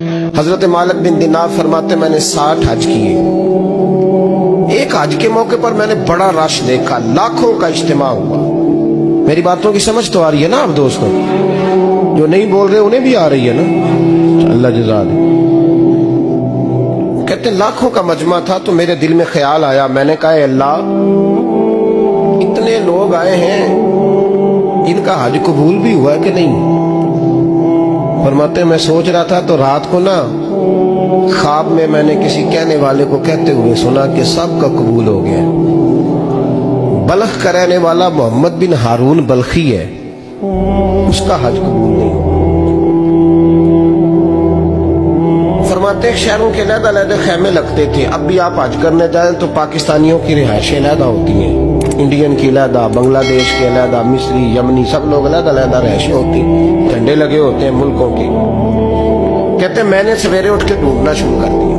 हजरत मालिक बिन दिनार फरमाते मैंने 60 हज किए। एक हज के मौके पर मैंने बड़ा रश देखा, लाखों का इज्तिमा हुआ। मेरी बातों की समझ तो आ रही है ना आप दोस्तों? जो नहीं बोल रहे उन्हें भी आ रही है ना? अल्लाह जज़ा दे। कहते लाखों का मजमा था तो मेरे दिल में ख्याल आया, मैंने कहा अल्लाह इतने लोग आए हैं, इनका हज कबूल भी हुआ कि नहीं? फरमाते मैं सोच रहा था तो रात को ना ख्वाब में मैंने किसी कहने वाले को कहते हुए सुना कि सब का कबूल हो गया। बल्ख का रहने वाला मोहम्मद बिन हारून बल्खी है, उसका हज कबूल नहीं। फरमाते शहरों के अलग-अलग खैमे लगते थे। अब भी आप हज करने जाएं तो पाकिस्तानियों की रिहाइशें अलग होती हैं, इंडियन की अलग, बांग्लादेश के अलग, मिस्री, यमनी, सब लोग अलग-अलग रिहाइशें होती, झंडे लगे होते हैं मुल्कों के। कहते मैंने सवेरे उठ के ढूंढना शुरू कर दिया,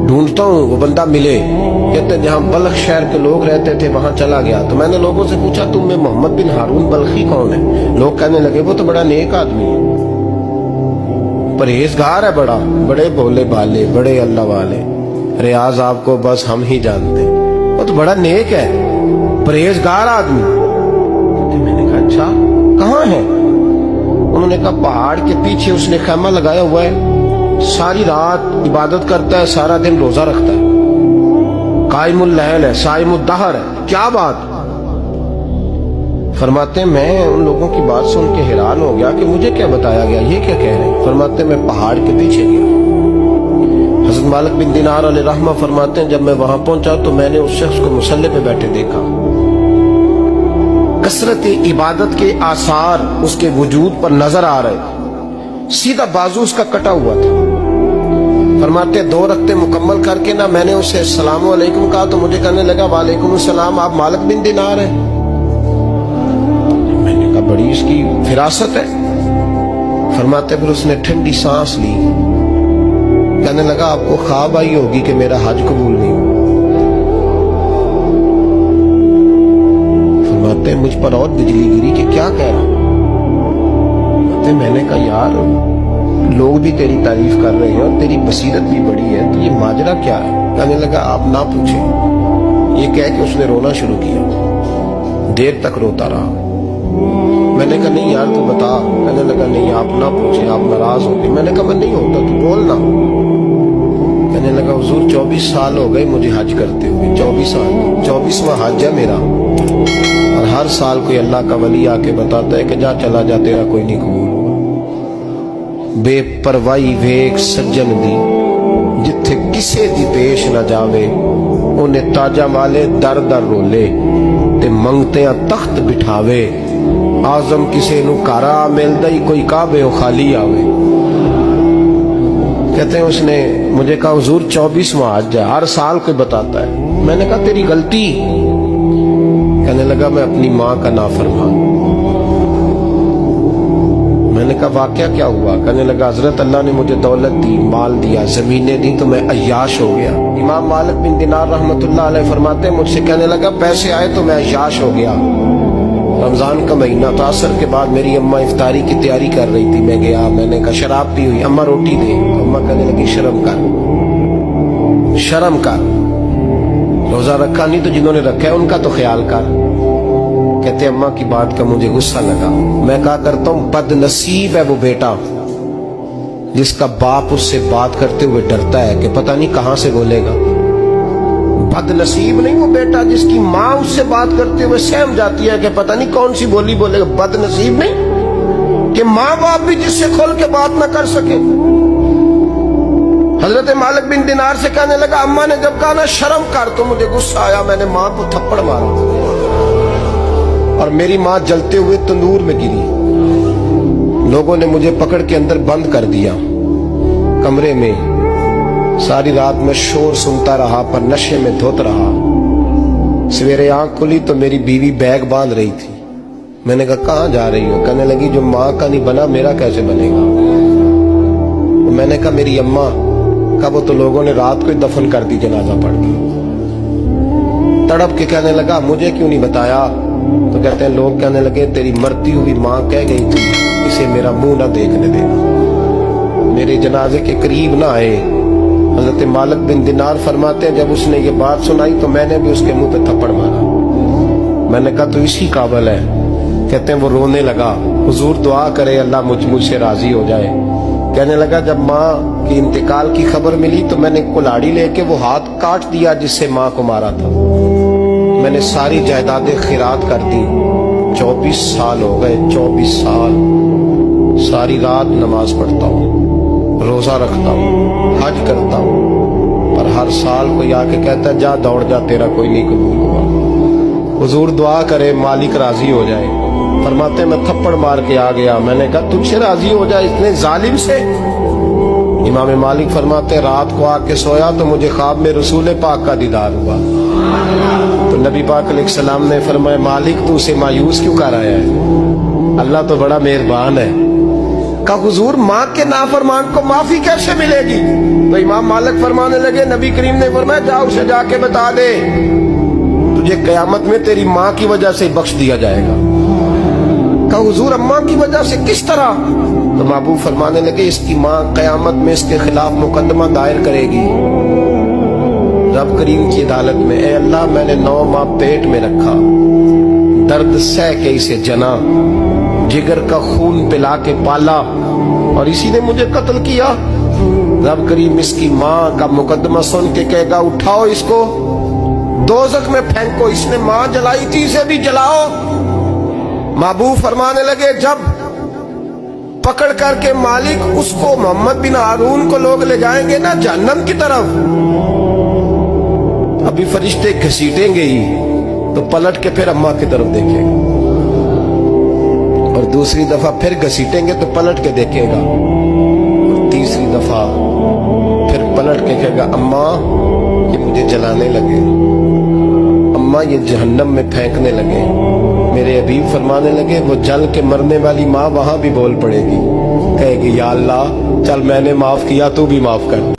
ढूंढता हूँ वो बंदा मिले। कहते जहाँ बल्ख शहर के लोग रहते थे वहां चला गया तो मैंने लोगों से पूछा तुम में मोहम्मद बिन हारून बल्खी कौन है? लोग कहने लगे वो तो बड़ा नेक आदमी है, परहेजगार है, बड़े भोले भाले, बड़े अल्लाह वाले, रियाज आपको बस हम ही जानते हैं, वो तो बड़ा नेक है, परहेजगार आदमी। मैंने कहा अच्छा कहाँ है? उन्होंने कहा पहाड़ के पीछे उसने खैमा लगाया हुआ है, सारी रात इबादत करता है, सारा दिन रोजा रखता है, कायमुल लैल है, साइमुद दहर है। क्या बात? फरमाते मैं उन लोगों की बात सुन के हैरान हो गया कि मुझे क्या बताया गया, ये क्या कह रहे हैं? फरमाते मैं पहाड़ के पीछे गया। हज़रत मालिक बिन दिनार अलैहि रहमा फरमाते हैं जब मैं वहां पहुंचा तो मैंने उस शख्स को मुसल्ले पे बैठे देखा। कसरत इबादत के आसार उसके वजूद पर नजर आ रहे, सीधा बाजू उसका कटा हुआ था। फरमाते 2 रक्ते मुकम्मल करके ना मैंने उसे अस्सलामु अलैकुम कहा तो मुझे कहने लगा वालेकुम सलाम, आप मालिक बिन दिनार हैं? मैंने कहा बड़ी इसकी फिरासत है। फरमाते फिर उसने ठंडी सांस ली, कहने लगा आपको ख्वाब आई होगी कि मेरा हज कबूल नहीं हुआ। फरमाते मुझ पर और बिजली गिरी कि क्या कह रहा? मैंने कहा यार लोग भी तेरी तारीफ कर रहे हैं और तेरी बसीरत भी बड़ी है, तो ये माजरा क्या है? कहने लगा आप ना पूछें। ये कह के उसने रोना शुरू किया, देर तक रोता रहा। मैंने कहा नहीं यार तू बता। कहने लगा नहीं आप ना पूछें, आप नाराज हो गए। मैंने कहा मैं नहीं होता, तू बोलना। कहने लगा हुजूर 24 साल हो गए मुझे हज करते हुए, 24 साल, 24वां हज है मेरा, और हर साल कोई अल्लाह का वली आके बताता है कि जा चला जा तेरा कोई नहीं कबूल हुआ। बेपरवाही वेख सज्जन दी जिथे किसे दी पेश न जावे, उन्हें ताजा वाले दर दर रोले ते मंगते तख्त बिठावे। आजम किसे नु कारा मिलदा ही कोई काबे खाली आवे। कहते हैं उसने मुझे कहा हुजूर 24वां हज है, हर साल कोई बताता है। मैंने कहा तेरी गलती। कहने लगा मैं अपनी माँ का नाफरमान। मैंने कहा वाकया क्या हुआ? कहने लगा हजरत अल्लाह ने मुझे दौलत दी, माल दिया, जमीनें दी तो मैं अय्याश हो गया। इमाम मालिक बिन दिनार रहमतुल्लाह अलैह फरमाते हैं मुझसे कहने लगा पैसे आए तो मैं अय्याश हो गया। रमजान का महीना था, असर के बाद मेरी अम्मा इफ्तारी की तैयारी कर रही थी, मैं गया, मैंने कहा शराब पी हुई, अम्मा रोटी दे। अम्मा कहने लगी शर्म कर, शर्म कर, रोजा रखा नहीं तो जिन्होंने रखा है उनका तो ख्याल कर। कहते अम्मा की बात का मुझे गुस्सा लगा। मैं कहा करता हूं बदनसीब है वो बेटा जिसका बाप उससे बात करते हुए डरता है कि पता नहीं कहां से बोलेगा। बदनसीब नहीं वो बेटा जिसकी माँ उससे बात करते हुए सहम जाती है कि पता नहीं कौन सी बोली बोलेगा। बदनसीब नहीं कि माँ बाप भी जिससे खोल के बात ना कर सके। हजरत मालिक बिन दिनार से कहने लगा अम्मा ने जब कहा ना शर्म कर तो मुझे गुस्सा आया, मैंने माँ को थप्पड़ मारा और मेरी माँ जलते हुए तंदूर में गिरी। लोगों ने मुझे पकड़ के अंदर बंद कर दिया कमरे में। सारी रात में शोर सुनता रहा पर नशे में धोत रहा। सवेरे आंख खुली तो मेरी बीवी बैग बांध रही थी। मैंने कहा कहाँ जा रही हो? कहने लगी जो माँ का नहीं बना मेरा कैसे बनेगा? तो मैंने कहा मेरी अम्मा का वो तो लोगों ने रात को ही दफन कर दी जनाजा पढ़ के। तड़प के कहने लगा मुझे क्यों नहीं बताया? तो कहते हैं लोग कहने लगे तेरी मरती हुई माँ कह गई थी इसे मेरा मुंह ना देखने देना। जनाजे के करीब ना आए। हजरत मालिक बिन दिनार फरमाते हैं, जब उसने ये बात सुनाई तो मैंने भी उसके मुंह पे थप्पड़ मारा। मैंने कहा तो इसी काबिल है। कहते हैं वो रोने लगा, हुजूर दुआ करे अल्लाह मुझसे राजी हो जाए। कहने लगा जब माँ की इंतकाल की खबर मिली तो मैंने कुल्हाड़ी लेके वो हाथ काट दिया जिससे माँ को मारा था। मैंने सारी जायदादें खिरात कर दी। 24 साल हो गए, 24 साल सारी रात नमाज पढ़ता हूँ, रोजा रखता हूँ, हज करता हूँ, पर हर साल कोई आके कहता है जा दौड़ जा, तेरा कोई नहीं कबूल हुआ। हुजूर दुआ करे मालिक राजी हो जाए। फरमाते मैं थप्पड़ मार के आ गया। मैंने कहा तुझसे राजी हो जाए इतने जालिम से? इमाम मालिक फरमाते रात को आके सोया तो मुझे ख्वाब में रसूल पाक का दीदार हुआ। तो नबी पाक अलैहिस्सलाम ने फरमाया मालिक तू उसे मायूस क्यों कर आया है? अल्लाह तो बड़ा मेहरबान है। कहा हुजूर माँ के नाफरमान को माफी कैसे मिलेगी? तो इमाम मालिक फरमाने लगे नबी करीम ने फरमाया जा उसे जाके बता दे तुझे कयामत में तेरी माँ की वजह से बख्श दिया जाएगा। कहा हुजूर अम्मा की वजह से किस तरह? तो महबूब फरमाने लगे इसकी माँ कयामत में इसके खिलाफ मुकदमा दायर करेगी रब करीम की अदालत में। ए अल्लाह मैंने 9 माह पेट में रखा, दर्द सह के इसे जना, जिगर का खून पिला के पाला और इसी ने मुझे कत्ल किया। रब करीम इसकी माँ का मुकदमा सुन के कहेगा उठाओ इसको दोज़ख में फेंको, इसने माँ जलाई थी इसे भी जलाओ। महबूब फरमाने लगे जब पकड़ करके मालिक उसको मोहम्मद बिन हारून को लोग ले जाएंगे ना जहन्नम की तरफ, अभी फरिश्ते घसीटेंगे ही तो पलट के फिर अम्मा की तरफ देखेगा और दूसरी दफा फिर घसीटेंगे तो पलट के देखेगा और तीसरी दफा फिर पलट के कहेगा अम्मा ये मुझे जलाने लगे, अम्मा ये जहन्नम में फेंकने लगे। मेरे हबीब फरमाने लगे वो जल के मरने वाली माँ वहां भी बोल पड़ेगी, कहेगी या अल्लाह चल मैंने माफ किया तू भी माफ कर।